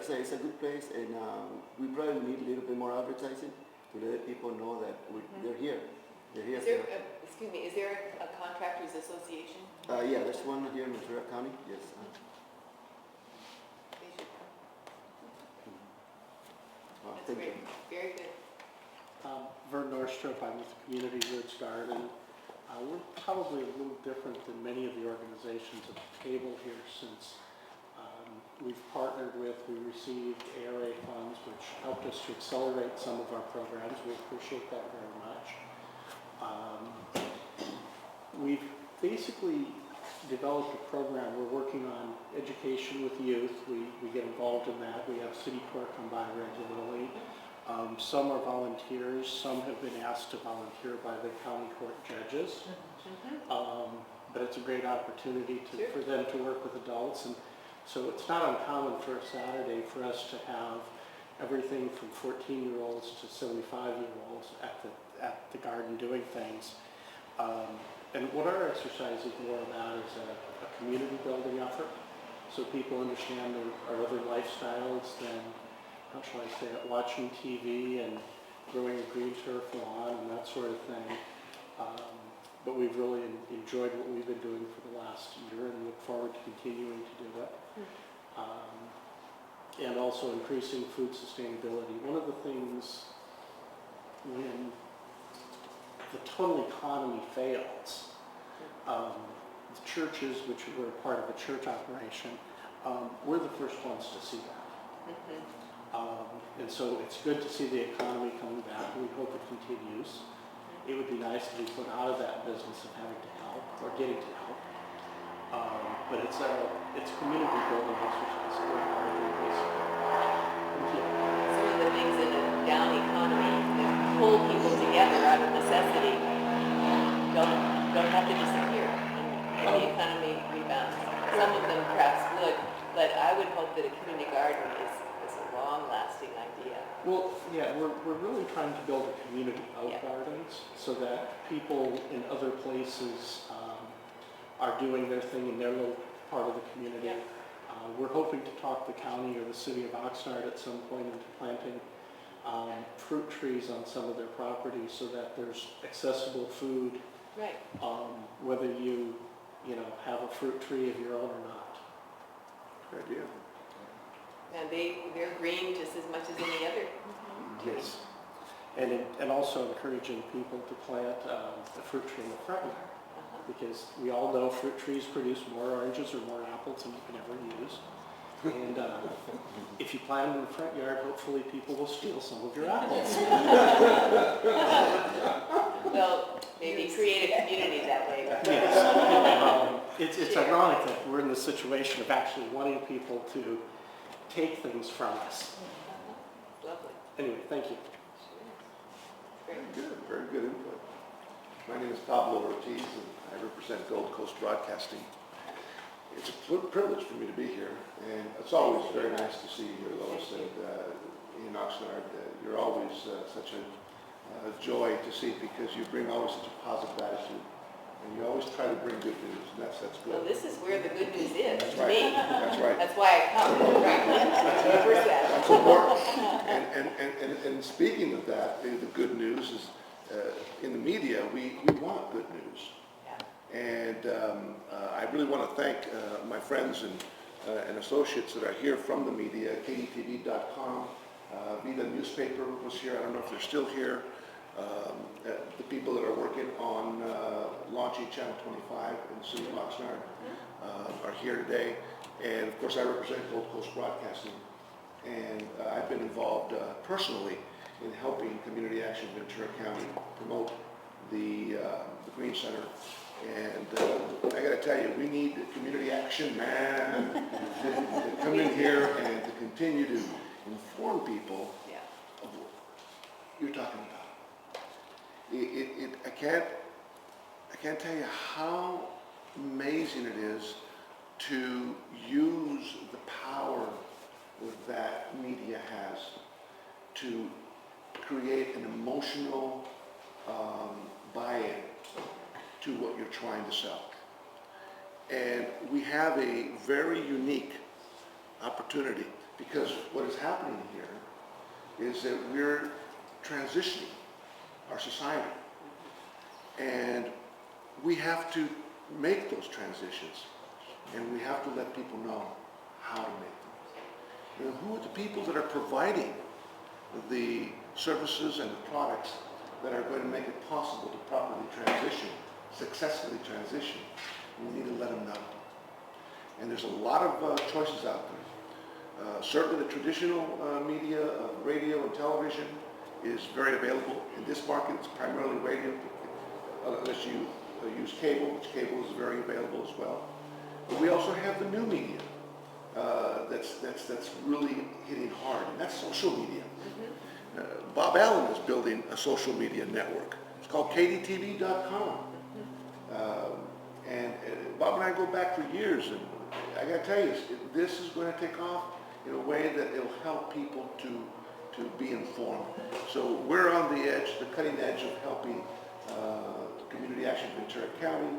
K: say, it's a good place, and we probably need a little bit more advertising to let people know that they're here. They're here.
D: Is there, excuse me, is there a contractors association?
K: Yeah, there's one here in Ventura County. Yes.
D: They should come. That's
K: Thank
D: great.
K: you.
D: Very good.
L: Vern Norstrup, I'm with the Community Roots Garden. We're probably a little different than many of the organizations at the table here, since we've partnered with, we received ARA funds, which helped us to accelerate some of our programs. We appreciate that very much. We've basically developed a program. We're working on education with youth. We get involved in that. We have city court come by regularly. Some are volunteers. Some have been asked to volunteer by the county court judges. But it's a great opportunity for them to work with adults. And so it's not uncommon for a Saturday for us to have everything from 14-year-olds to 75-year-olds at the garden doing things. And what our exercise is more about is a community building effort, so people understand our other lifestyles than, how shall I say it, watching TV and growing a green turf lawn and that sort of thing. But we've really enjoyed what we've been doing for the last year and look forward to continuing to do it. And also increasing food sustainability. One of the things when the total economy fails, the churches, which were part of a church operation, we're the first ones to see that. And so it's good to see the economy coming back. We hope it continues. It would be nice to be put out of that business of having to help or getting to help. But it's a community building exercise.
D: Some of the things in a down economy that pull people together out of necessity don't have to disappear and the economy rebounds. Some of them perhaps would, but I would hope that a community garden is a long-lasting idea.
L: Well, yeah, we're really trying to build a community of gardens so that people in other places are doing their thing in their little part of the community. We're hoping to talk the county or the city of Oxnard at some point into planting fruit trees on some of their properties so that there's accessible food,
D: right?
L: Whether you have a fruit tree of your own or not.
K: Good idea.
D: And they're green just as much as any other.
L: Yes. And also encouraging people to plant a fruit tree in the front yard. Because we all know fruit trees produce more oranges or more apples than you can ever use. And if you plant them in the front yard, hopefully people will steal some of your apples.
D: Well, maybe create a community that way.
L: Yes. It's ironic that we're in the situation of actually wanting people to take things from us.
D: Lovely.
L: Anyway, thank you.
M: Very good input. My name is Pablo Ortiz, and I represent Gold Coast Broadcasting. It's a privilege for me to be here, and it's always very nice to see you here, Lois, and in Oxnard. You're always such a joy to see because you bring always such a positive attitude, and you always try to bring good news, and that's good.
D: Well, this is where the good news is,
M: That's
D: to
M: right.
D: me.
M: That's right.
D: That's why I come.
M: That's important. And speaking of that, the good news is in the media, we want good news. And I really want to thank my friends and associates that are here from the media, KDTV.com. Vida Newspaper was here. I don't know if they're still here. The people that are working on launching Channel 25 in the city of Oxnard are here today. And of course, I represent Gold Coast Broadcasting. And I've been involved personally in helping Community Action Ventura County promote the Green Center. And I got to tell you, we need community action, man, to come in here and to continue to inform people you're talking about. I can't tell you how amazing it is to use the power that media has to create an emotional buy-in to what you're trying to sell. And we have a very unique opportunity, because what is happening here is that we're transitioning our society. And we have to make those transitions, and we have to let people know how to make them. And who are the people that are providing the services and the products that are going to make it possible to properly transition, successfully transition? We need to let them know. And there's a lot of choices out there. Certainly the traditional media, radio and television, is very available. In this market, it's primarily radio, unless you use cable, which cable is very available as well. But we also have the new media that's really hitting hard, and that's social media. Bob Allen is building a social media network. It's called kdtv.com. And Bob and I go back for years, and I got to tell you, this is going to take off in a way that it'll help people to be informed. So we're on the edge, the cutting edge of helping Community Action Ventura County,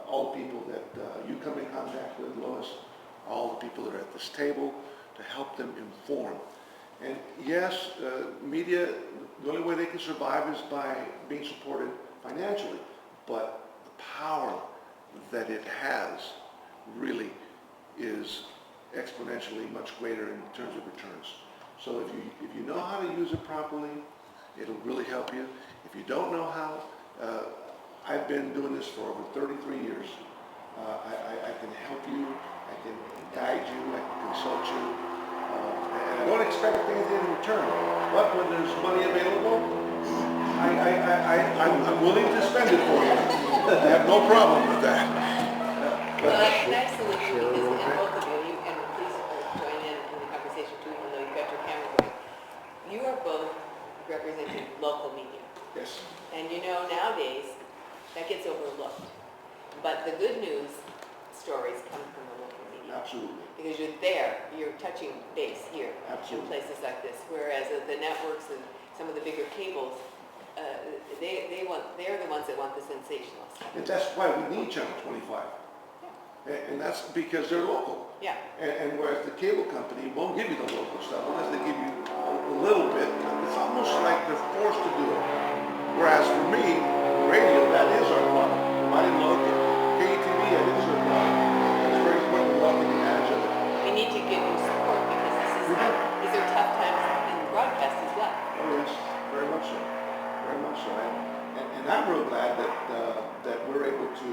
M: all the people that you come in contact with, Lois, all the people that are at this table, to help them inform. And yes, media, the only way they can survive is by being supported financially, but the power that it has really is exponentially much greater in terms of returns. So if you know how to use it properly, it'll really help you. If you don't know how, I've been doing this for over 33 years. I can help you, I can guide you, I can consult you, and I don't expect anything in return. But when there's money available, I'm willing to spend it for you. I have no problem with that.
D: Well, that's absolutely, because both of you, and please join in the conversation too, even though you've got your camera going. You are both representing local media.
M: Yes.
D: And you know, nowadays, that gets overlooked. But the good news stories come from the local media.
M: Absolutely.
D: Because you're there, you're touching base here.
M: Absolutely.
D: In places like this. Whereas the networks and some of the bigger cables, they're the ones that want the sensational stuff.
M: And that's why we need Channel 25. And that's because they're local.
D: Yeah.
M: And whereas the cable company won't give you the local stuff unless they give you a little bit, it's almost like they're forced to do it. Whereas for me, radio, that is our product. Providing local. KTV, that is our product. It's very important to welcome the advantage of it.
D: We need to give you support because these are tough times in broadcast as well.
M: Oh yes, very much so. Very much so. And I'm real glad that we're able to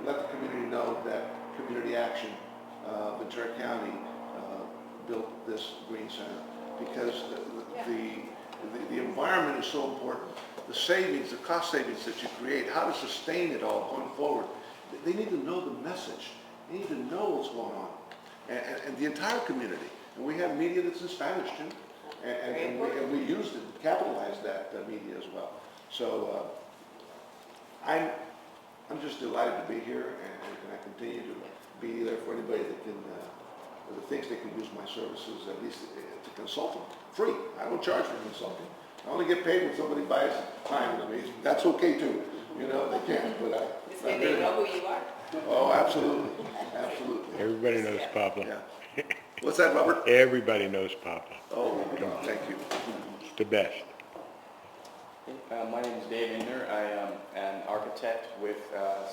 M: let the community know that Community Action Ventura County built this Green Center, because the environment is so important. The savings, the cost savings that you create, how to sustain it all going forward. They need to know the message. They need to know what's going on. And the entire community. And we have media that's in Spanish too. And we used it, capitalized that media as well. So I'm just delighted to be here, and I continue to be there for anybody that can, that thinks they can use my services, at least to consult them. Free. I don't charge for consulting. I only get paid when somebody buys time with me. That's okay too. You know, they can't, but
D: This way they know who you are.
M: Oh, absolutely. Absolutely.
N: Everybody knows Papa.
M: Yeah. What's that, Robert?
N: Everybody knows Papa.
M: Oh, thank you.
N: It's the best.
C: My name is Dave Indner. I am an architect with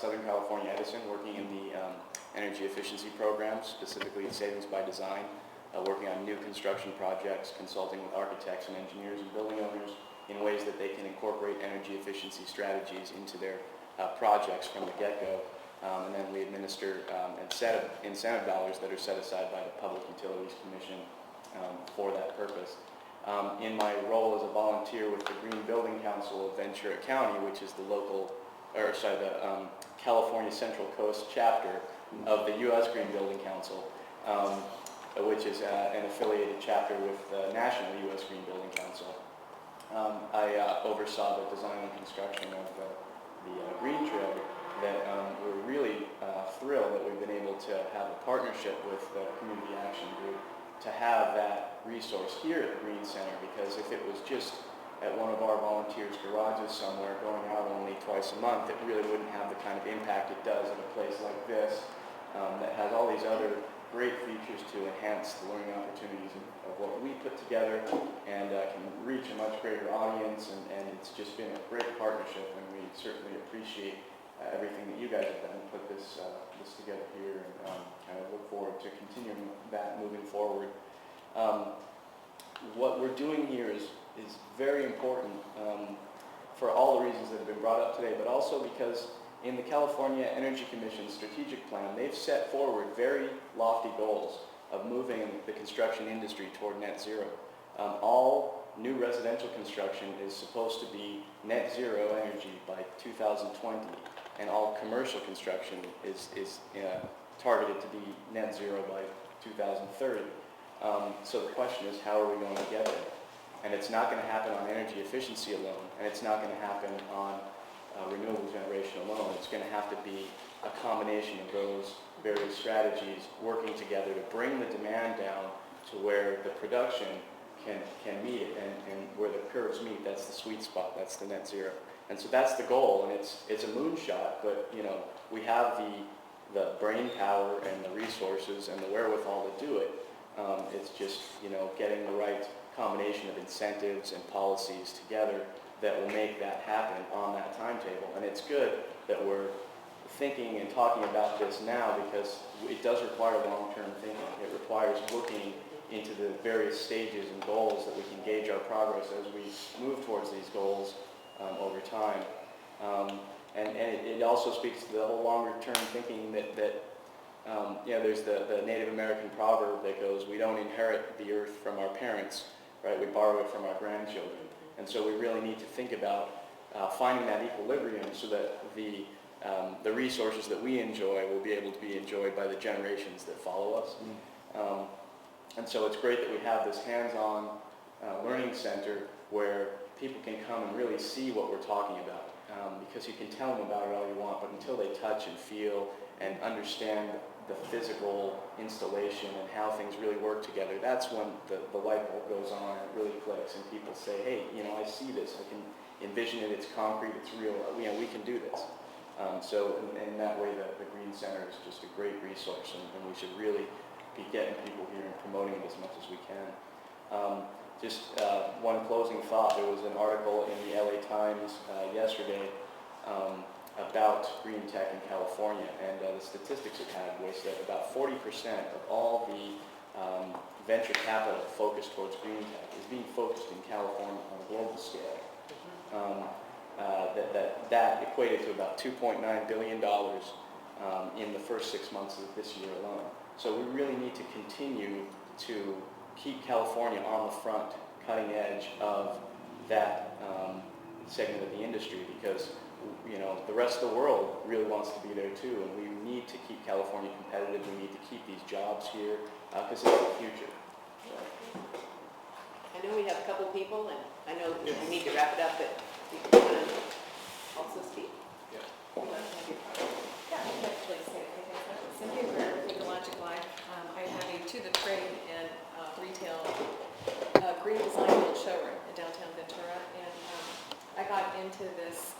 C: Southern California Edison, working in the energy efficiency programs, specifically Savings by Design, working on new construction projects, consulting with architects and engineers and building owners in ways that they can incorporate energy efficiency strategies into their projects from the get-go. And then we administer incentive dollars that are set aside by the Public Utilities Commission for that purpose. In my role as a volunteer with the Green Building Council of Ventura County, which is the California Central Coast chapter of the U.S. Green Building Council, which is an affiliated chapter with the National U.S. Green Building Council. I oversaw the design and construction of the green trail. That we're really thrilled that we've been able to have a partnership with the Community Action Group to have that resource here at the Green Center, because if it was just at one of our volunteers' garages somewhere going out only twice a month, it really wouldn't have the kind of impact it does at a place like this that has all these other great features to enhance the learning opportunities of what we put together, and can reach a much greater audience, and it's just been a great partnership, and we certainly appreciate everything that you guys have done to put this together here, and kind of look forward to continuing that moving forward. What we're doing here is very important for all the reasons that have been brought up today, but also because in the California Energy Commission's strategic plan, they've set forward very lofty goals of moving the construction industry toward net zero. All new residential construction is supposed to be net zero energy by 2020, and all commercial construction is targeted to be net zero by 2030. So the question is, how are we going to get there? And it's not going to happen on energy efficiency alone, and it's not going to happen on renewable generation alone. It's going to have to be a combination of those various strategies working together to bring the demand down to where the production can meet it, and where the curves meet. That's the sweet spot. That's the net zero. And so that's the goal, and it's a moonshot, but you know, we have the brain power and the resources and the wherewithal to do it. It's just, you know, getting the right combination of incentives and policies together that will make that happen on that timetable. And it's good that we're thinking and talking about this now, because it does require long-term thinking. It requires looking into the various stages and goals that we can gauge our progress as we move towards these goals over time. And it also speaks to the whole longer-term thinking that you know, there's the Native American proverb that goes, we don't inherit the earth from our parents, right? We borrow it from our grandchildren. And so we really need to think about finding that equilibrium so that the resources that we enjoy will be able to be enjoyed by the generations that follow us. And so it's great that we have this hands-on learning center where people can come and really see what we're talking about. Because you can tell them about it all you want, but until they touch and feel and understand the physical installation and how things really work together, that's when the light bulb goes on and it really clicks, and people say, hey, you know, I see this, I can envision it, it's concrete, it's real, you know, we can do this. So in that way, the Green Center is just a great resource, and we should really be getting people here and promoting it as much as we can. Just one closing thought. There was an article in the LA Times yesterday about green tech in California, and the statistics it had was that about 40% of all the venture capital focused towards green tech is being focused in California on a global scale. That equated to about $2.9 billion in the first 6 months of this year alone. So we really need to continue to keep California on the front, cutting edge of that segment of the industry, because you know, the rest of the world really wants to be there too, and we need to keep California competitive. We need to keep these jobs here because it's the future. So.
D: I know we have a couple people, and I know we need to wrap it up, but you can also speak.
I: Yeah, I'd actually say, Cynthia Greer with Ecologic Life. I have a to the trade and retail green design build showroom in downtown Ventura, and I got into this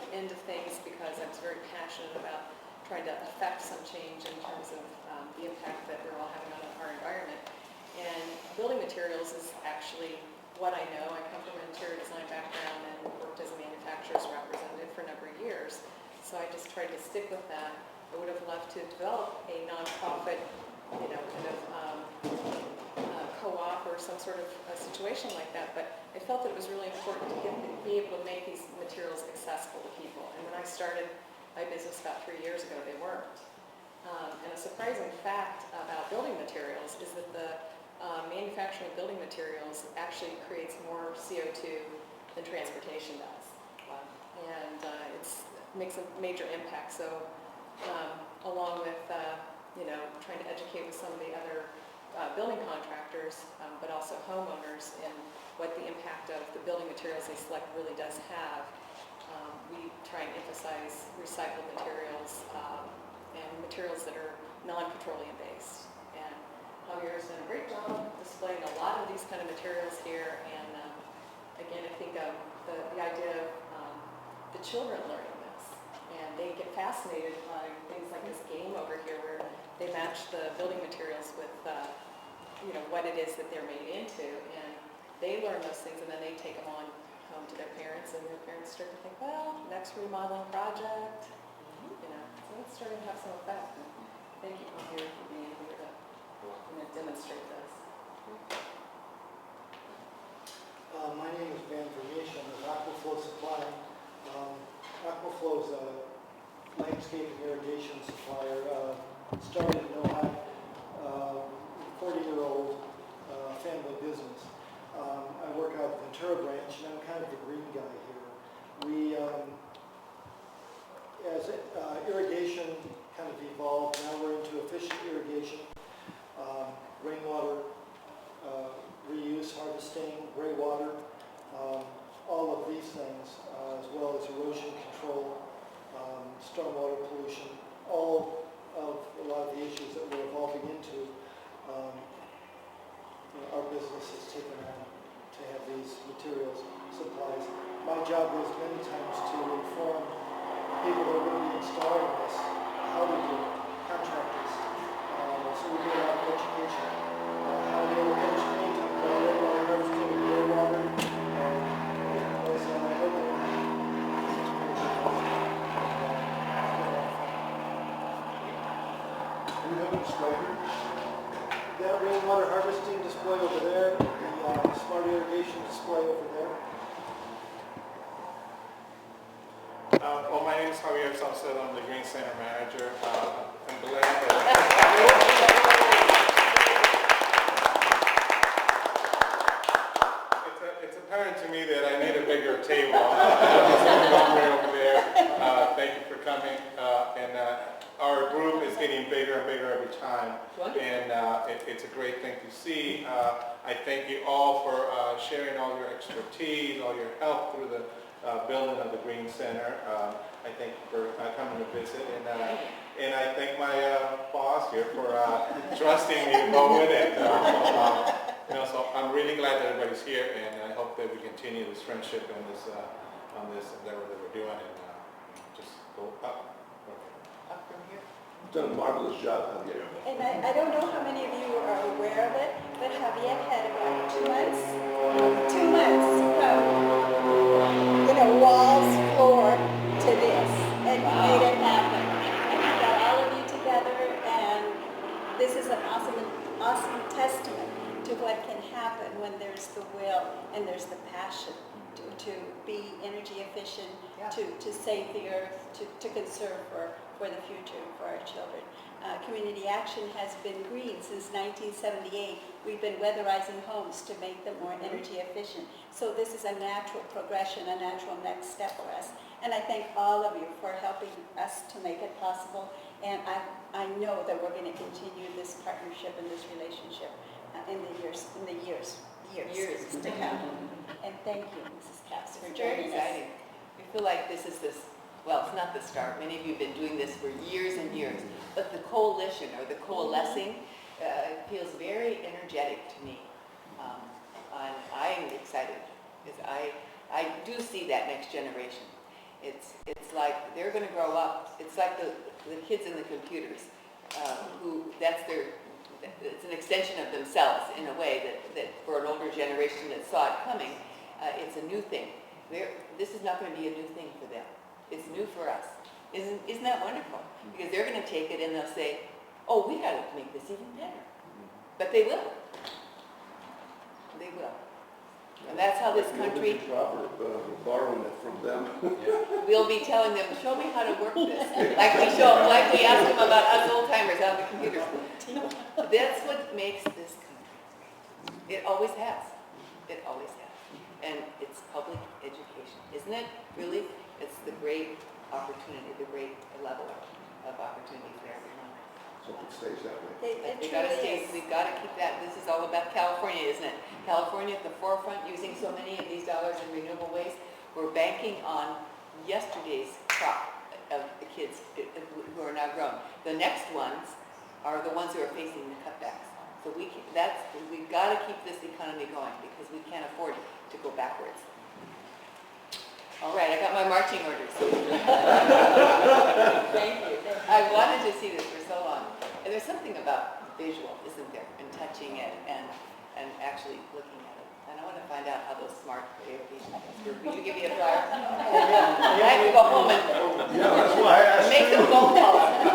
I: end of things because I was very passionate about trying to affect some change in terms of the impact that we're all having on our environment. And building materials is actually what I know. I come from an interior design background and worked as a manufacturer's representative for a number of years. So I just tried to stick with that. I would have loved to develop a nonprofit, you know, kind of co-op or some sort of a situation like that, but I felt that it was really important to be able to make these materials accessible to people. And when I started my business about 3 years ago, they weren't. And a surprising fact about building materials is that the manufacturing of building materials actually creates more CO2 than transportation does. And it makes a major impact. So along with you know, trying to educate with some of the other building contractors, but also homeowners in
D: what the impact of the building materials they select really does have. We try and emphasize recycled materials and materials that are non-petroleum based. And Javier's done a great job displaying a lot of these kind of materials here. And again, I think of the idea of the children learning this. And they get fascinated by things like this game over here where they match the building materials with what it is that they're made into, and they learn those things, and then they take them on home to their parents, and their parents start to think, well, next remodeling project, so it's starting to have some effect. And thank you, Javier, for being here to demonstrate this.
O: My name is Van Vermeesh. I'm with Aquaflow Supply. Aquaflow is a landscape and irrigation supplier. Started in Ohio, 40-year-old family business. I work out of Ventura branch, and I'm kind of the green guy here. We, as irrigation kind of evolved, now we're into efficient irrigation, rainwater reuse, harvesting, gray water, all of these things, as well as erosion control, stormwater pollution, all of a lot of the issues that we're evolving into. Our business has taken on to have these materials, supplies. My job is many times to inform people that are going to be installing this how to do it, contractors. So we do a lot of education. How to approach paint, rainwater harvesting, gray water.
M: We have a display here.
O: That rainwater harvesting display over there, the smart irrigation display over there.
B: Well, my name is Javier Sanchez. I'm the Green Center manager. I'm glad that it's apparent to me that I need a bigger table. Over there. Thank you for coming. Our group is getting bigger and bigger every time, and it's a great thing to see. I thank you all for sharing all your expertise, all your help through the building of the Green Center. I thank you for coming to visit, and I thank my boss here for trusting me to go with it. So I'm really glad that everybody's here, and I hope that we continue this friendship and this endeavor that we're doing, and just go up.
M: You've done a marvelous job, Javier.
E: And I don't know how many of you are aware of it, but Javier had about 2 months from, walls, floor to this, and he made it happen. And he got all of you together, and this is an awesome testament to what can happen when there's the will and there's the passion to be energy efficient, to save the earth, to conserve for the future, for our children. Community Action has been green since 1978. We've been weatherizing homes to make them more energy efficient. So this is a natural progression, a natural next step for us. And I thank all of you for helping us to make it possible. And I know that we're going to continue this partnership and this relationship in the years to come. And thank you, Mrs. Capps, for joining us.
D: We feel like this is well, it's not the start. Many of you have been doing this for years and years. But the coalition or the coalescing feels very energetic to me. And I'm excited because I do see that next generation. It's like they're going to grow up. It's like the kids in the computers it's an extension of themselves in a way that for an older generation that saw it coming, it's a new thing. This is not going to be a new thing for them. It's new for us. Isn't that wonderful? Because they're going to take it and they'll say, oh, we got to make this even better. But they will. They will. And that's how this country...
M: We're borrowing it from them.
D: We'll be telling them, show me how to work this. Like we ask them about us old timers on the computers. That's what makes this country. It always has. It always has. And it's public education. Isn't it? Really? It's the great opportunity, the great level of opportunity for everyone.
M: hope it stays that way.
D: It gotta stay, we've got to keep that, this is all about California, isn't it? California at the forefront, using so many of these dollars in renewable waste. We're banking on yesterday's crop of the kids who are now grown. The next ones are the ones who are facing the cutbacks. So we've got to keep this economy going because we can't afford to go backwards. All right, I got my marching orders. Thank you. I wanted to see this for so long. And there's something about visual, isn't there, and touching it and actually looking at it. And I want to find out how those smart irrigation systems. Will you give me a flyer? I have to go home and
M: Yeah, that's why I asked
D: make some phone calls.